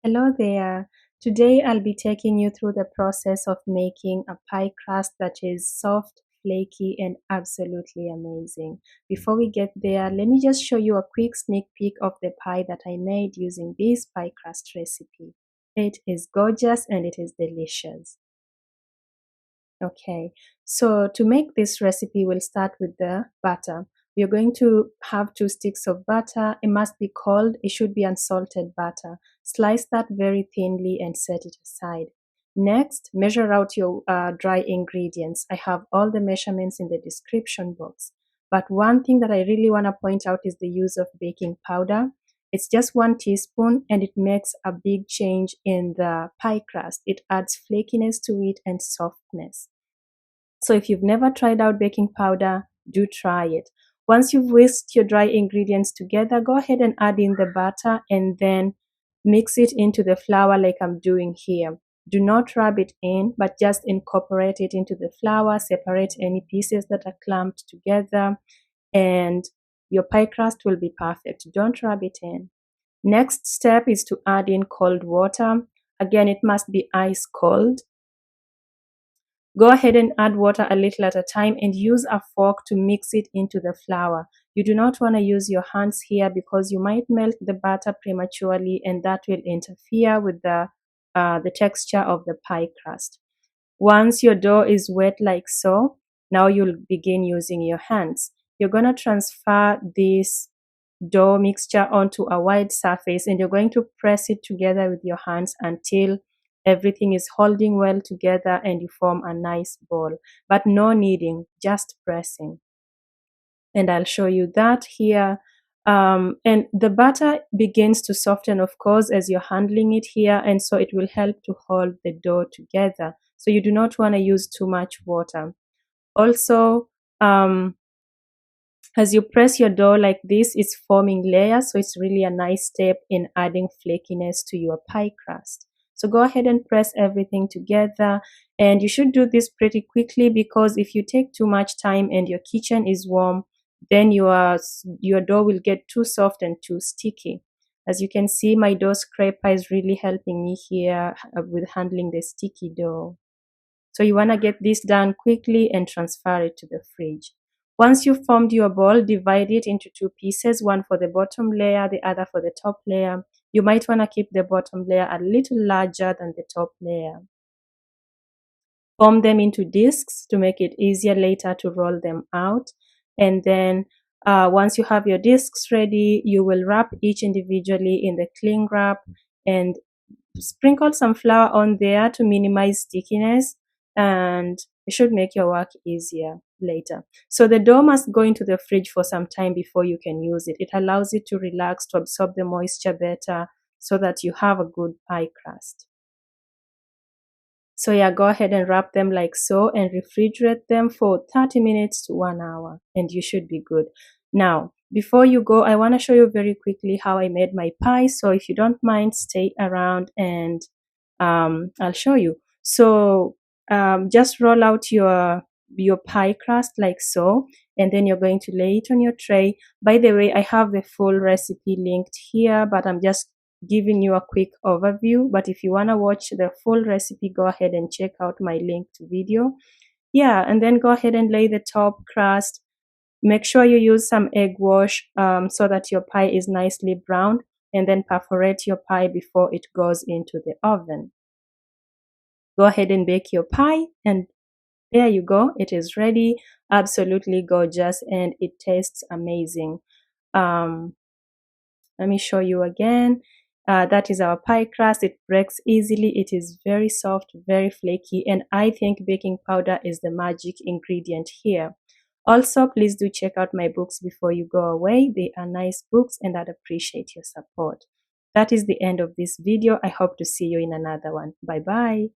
Hello there. Today I'll be taking you through the process of making a pie crust that is soft, flaky, and absolutely amazing. Before we get there, let me just show you a quick sneak peek of the pie that I made using this pie crust recipe. It is gorgeous and it is delicious. Okay, so to make this recipe, we'll start with the butter. We're going to have 2 sticks of butter. It must be cold. It should be unsalted butter. Slice that very thinly and set it aside. Next, measure out your dry ingredients. I have all the measurements in the description box. But one thing that I really want to point out is the use of baking powder. It's just 1 teaspoon and it makes a big change in the pie crust. It adds flakiness to it and softness. So if you've never tried out baking powder, do try it. Once you've whisked your dry ingredients together, go ahead and add in the butter and then mix it into the flour like I'm doing here. Do not rub it in, but just incorporate it into the flour, separate any pieces that are clumped together, and your pie crust will be perfect. Don't rub it in. Next step is to add in cold water. Again, it must be ice cold. Go ahead and add water a little at a time and use a fork to mix it into the flour. You do not want to use your hands here because you might melt the butter prematurely and that will interfere with the texture of the pie crust. Once your dough is wet like so, now you'll begin using your hands. You're going to transfer this dough mixture onto a wide surface and you're going to press it together with your hands until everything is holding well together and you form a nice ball. But no kneading, just pressing. And I'll show you that here. And the butter begins to soften, of course, as you're handling it here, and so it will help to hold the dough together. So you do not want to use too much water. Also, as you press your dough like this, it's forming layers, so it's really a nice step in adding flakiness to your pie crust. So go ahead and press everything together, and you should do this pretty quickly because if you take too much time and your kitchen is warm, then your dough will get too soft and too sticky. As you can see, my dough scraper is really helping me here with handling the sticky dough. So you want to get this done quickly and transfer it to the fridge. Once you've formed your ball, divide it into 2 pieces, one for the bottom layer, the other for the top layer. You might want to keep the bottom layer a little larger than the top layer. Form them into discs to make it easier later to roll them out. And then once you have your discs ready, you will wrap each individually in the cling wrap and sprinkle some flour on there to minimize stickiness, and it should make your work easier later. So the dough must go into the fridge for some time before you can use it. It allows it to relax, to absorb the moisture better so that you have a good pie crust. So yeah, go ahead and wrap them like so and refrigerate them for 30 minutes to 1 hour and you should be good. Now, before you go, I want to show you very quickly how I made my pie. So if you don't mind, stay around and I'll show you. So just roll out your pie crust like so, and then you're going to lay it on your tray. By the way, I have the full recipe linked here, but I'm just giving you a quick overview. But if you want to watch the full recipe, go ahead and check out my linked video. Yeah, and then go ahead and lay the top crust. Make sure you use some egg wash so that your pie is nicely browned, and then perforate your pie before it goes into the oven. Go ahead and bake your pie, and there you go. It is ready. Absolutely gorgeous, and it tastes amazing. Let me show you again. That is our pie crust. It breaks easily. It is very soft, very flaky, and I think baking powder is the magic ingredient here. Also, please do check out my books before you go away. They are nice books and I'd appreciate your support. That is the end of this video. I hope to see you in another one. Bye bye.